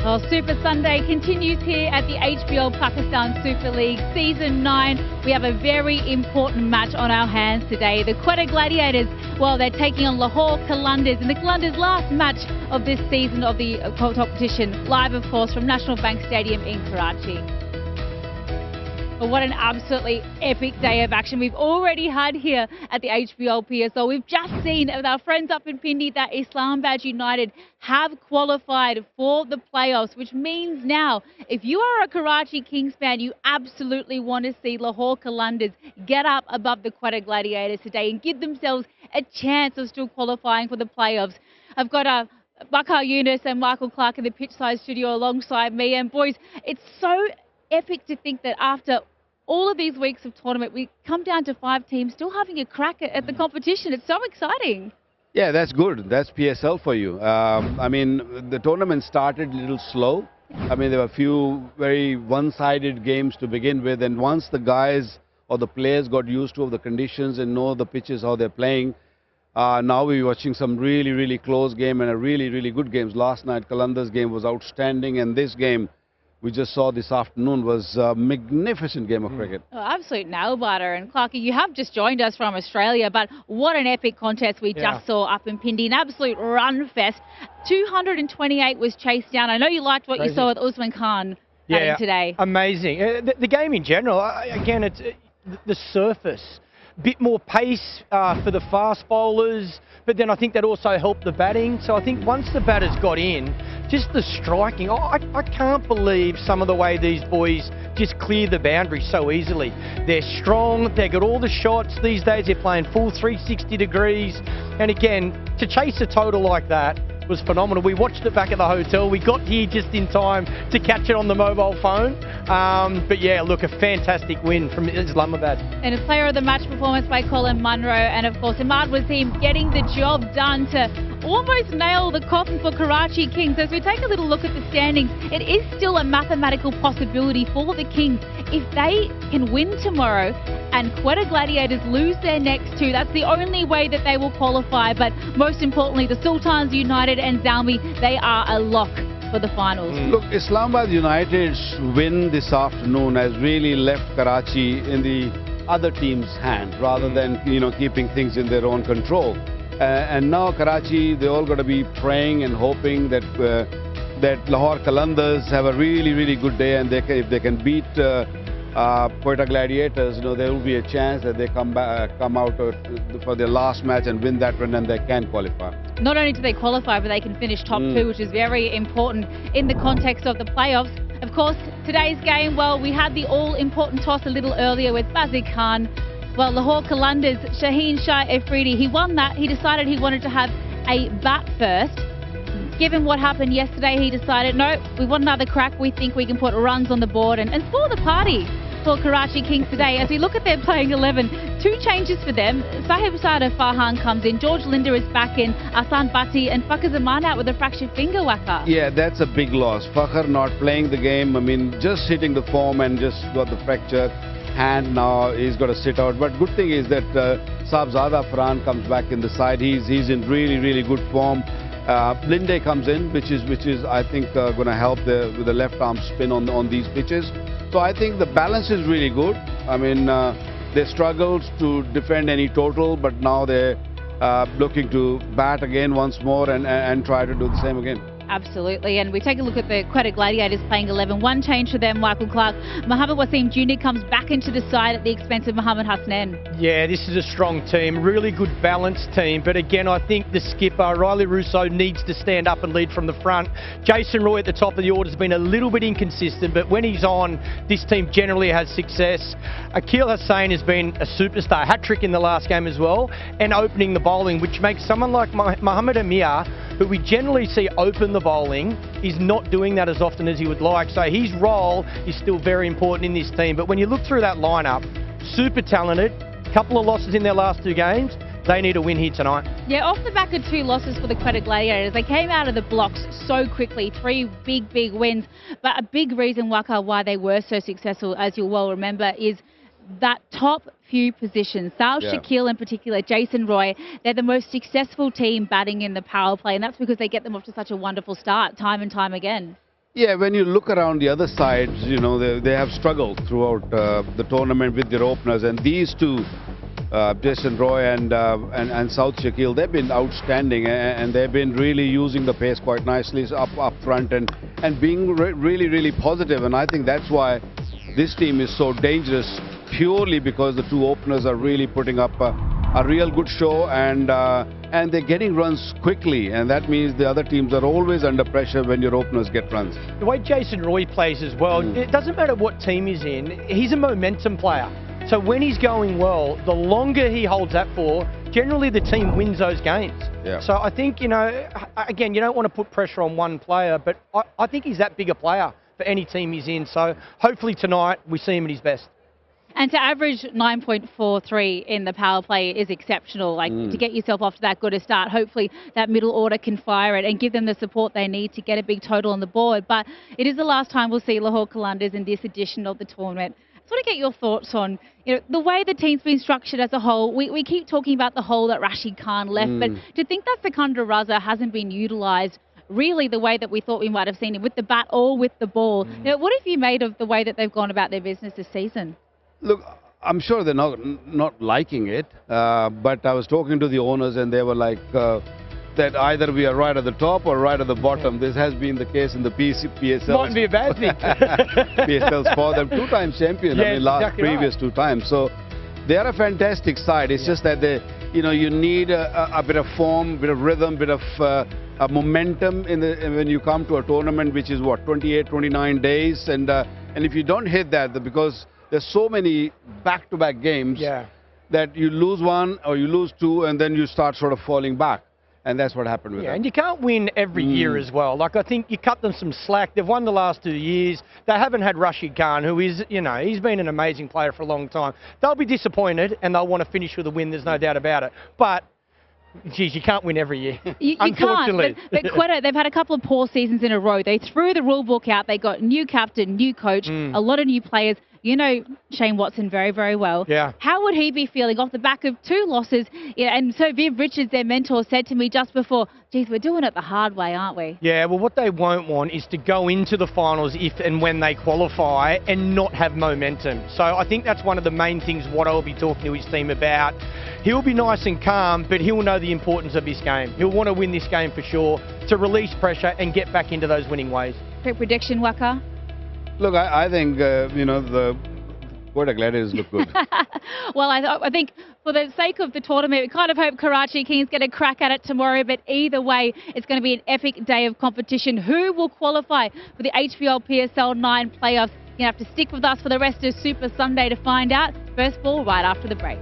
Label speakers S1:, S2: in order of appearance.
S1: Well, Super Sunday continues here at the HBL Pakistan Super League Season 9. We have a very important match on our hands today. The Quetta Gladiators, well, they're taking on Lahore Qalandars in the Qalandars' last match of this season of the competition. Live, of course, from National Bank Stadium in Karachi. But what an absolutely epic day of action we've already had here at the HBL PSL. We've just seen with our friends up in Pindi that Islamabad United have qualified for the playoffs, which means now if you are a Karachi Kings fan, you absolutely want to see Lahore Qalandars get up above the Quetta Gladiators today and give themselves a chance of still qualifying for the playoffs. I've got Bakar Yunus and Michael Clark in the pitchside studio alongside me. And boys, it's so epic to think that after all of these weeks of tournament, we come down to 5 teams still having a crack at the competition. It's so exciting.
S2: Yeah, that's good. That's PSL for you. I mean, the tournament started a little slow. I mean, there were a few very one-sided games to begin with. And once the guys or the players got used to the conditions and know the pitches, how they're playing, now we're watching some really, really close game and a really, really good games. Last night, Qalandars' game was outstanding. And this game we just saw this afternoon was a magnificent game of cricket.
S1: Oh, absolute nail-biter. And Clarky, you have just joined us from Australia, but what an epic contest we just saw up in Pindi. An absolute run fest. 228 was chased down. I know you liked what you saw with Usman Khan today.
S3: Amazing. The game in general, again, it's the surface. Bit more pace for the fast bowlers, but then I think that also helped the batting. So I think once the batters got in, just the striking, I can't believe some of the way these boys just clear the boundary so easily. They're strong, they got all the shots. These days they're playing full 360 degrees. And again, to chase a total like that was phenomenal. We watched it back at the hotel. We got here just in time to catch it on the mobile phone. But yeah, look, a fantastic win from Islamabad.
S1: And a player of the match performance by Colin Munro. And of course, Imad Wasim getting the job done to almost nail the coffin for Karachi Kings. As we take a little look at the standings, it is still a mathematical possibility for the Kings. If they can win tomorrow and Quetta Gladiators lose their next 2, that's the only way that they will qualify. But most importantly, the Sultans United and Zalmi, they are a lock for the finals.
S2: Look, Islamabad United's win this afternoon has really left Karachi in the other team's hand rather than, keeping things in their own control. And now Karachi, they all got to be praying and hoping that that Lahore Qalandars have a really, really good day, and if they can beat Quetta Gladiators, there will be a chance that they come out for their last match and win that one, and they can qualify.
S1: Not only do they qualify, but they can finish top 2, which is very important in the context of the playoffs. Of course, today's game, well, we had the all-important toss a little earlier with Bazir Khan. Well, Lahore Qalandars, Shaheen Shah Afridi, he won that. He decided he wanted to have a bat first. Given what happened yesterday, he decided, no, we want another crack. We think we can put runs on the board and spoil the party for Karachi Kings today. As we look at their playing 11, 2 changes for them. Sahib Sada Farhan comes in, George Linder is back in, Ahsan Bhatti and Fakhr Zaman out with a fractured finger, Waka.
S2: Yeah, that's a big loss. Fakhr not playing the game. I mean, just hitting the form and just got the fracture hand. Now he's got to sit out. But good thing is that Sahibzada Farhan comes back in the side. He's in really, really good form. Linde comes in, which is I think going to help with the left arm spin on these pitches. So I think the balance is really good. I mean, they struggled to defend any total, but now they're looking to bat again once more and try to do the same again.
S1: Absolutely, and we take a look at the Quetta Gladiators playing 11. 1 change for them, Michael Clark. Mohammad Wasim Jr. comes back into the side at the expense of Mohammad Hasnain.
S3: Yeah, this is a strong team, really good balanced team. But again, I think the skipper, Riley Russo, needs to stand up and lead from the front. Jason Roy at the top of the order has been a little bit inconsistent, but when he's on, this team generally has success. Akil Hussain has been a superstar, hat-trick in the last game as well, and opening the bowling, which makes someone like Mohammad Amir, who we generally see open the bowling, is not doing that as often as he would like. So his role is still very important in this team. But when you look through that lineup, super talented, couple of losses in their last 2 games. They need a win here tonight.
S1: Yeah, off the back of 2 losses for the Quetta Gladiators, they came out of the blocks so quickly. 3 big wins. But a big reason, Waka, why they were so successful, as you'll well remember, is that top few positions. Sal Shakil in particular, Jason Roy, they're the most successful team batting in the power play, and that's because they get them off to such a wonderful start time and time again.
S2: Yeah, when you look around the other sides, you know, they have struggled throughout the tournament with their openers. And these two, Jason Roy and South Shakil, they've been outstanding, and they've been really using the pace quite nicely up front and being really, really positive. And I think that's why this team is so dangerous, purely because the two openers are really putting up a real good show, and they're getting runs quickly, and that means the other teams are always under pressure when your openers get runs.
S3: The way Jason Roy plays as well, it doesn't matter what team he's in, he's a momentum player. So when he's going well, the longer he holds that for, generally the team wins those games.
S2: Yeah.
S3: So I think, you know, again, you don't want to put pressure on one player, but I think he's that big a player for any team he's in. So hopefully tonight we see him at his best.
S1: And to average 9.43 in the power play is exceptional. Like, to get yourself off to that good a start, hopefully that middle order can fire it and give them the support they need to get a big total on the board. But it is the last time we'll see Lahore Qalandars in this edition of the tournament. I just want to get your thoughts on, you know, the way the team's been structured as a whole. We keep talking about the hole that Rashid Khan left, but to think that Sikandar Raza hasn't been utilised really the way that we thought we might have seen him, with the bat or with the ball. You know, what have you made of the way that they've gone about their business this season?
S2: Look, I'm sure they're not liking it, but I was talking to the owners and they were like that either we are right at the top or right at the bottom. This has been the case in the PSL.
S3: Mightn't be a bad thing.
S2: PSLs for them, two-time champion.
S3: Yes,
S2: I mean,
S3: exactly
S2: previous
S3: right.
S2: 2 times. So they are a fantastic side. It's just that they, you know, you need a bit of form, bit of rhythm, bit of a momentum when you come to a tournament, which is what, 28, 29 days, and if you don't hit that, because there's so many back-to-back games that you lose one or you lose 2 and then you start sort of falling back. And that's what happened with them.
S3: And you can't win every year as well. Like, I think you cut them some slack. They've won the last 2 years. They haven't had Rashid Khan, who is, you know, he's been an amazing player for a long time. They'll be disappointed and they'll want to finish with a win, there's no doubt about it. But geez, you can't win every year.
S1: You
S3: unfortunately.
S1: can't. But Quetta, they've had a couple of poor seasons in a row. They threw the rule book out. They got new captain, new coach, a lot of new players. You know Shane Watson very, very well.
S3: Yeah.
S1: How would he be feeling off the back of 2 losses? Yeah, and so Viv Richards, their mentor, said to me just before, geez, we're doing it the hard way, aren't we?
S3: Yeah, well, what they won't want is to go into the finals if and when they qualify and not have momentum. So I think that's one of the main things what I'll be talking to his team about. He'll be nice and calm, but he'll know the importance of this game. He'll want to win this game for sure, to release pressure and get back into those winning ways.
S1: Quick prediction, Waka?
S2: Look, I think, you know, the Quetta Gladiators look good.
S1: Well, I think for the sake of the tournament, we kind of hope Karachi Kings get a crack at it tomorrow, but either way, it's going to be an epic day of competition. Who will qualify for the HBL PSL 9 playoffs? You're going to have to stick with us for the rest of Super Sunday to find out. First ball right after the break.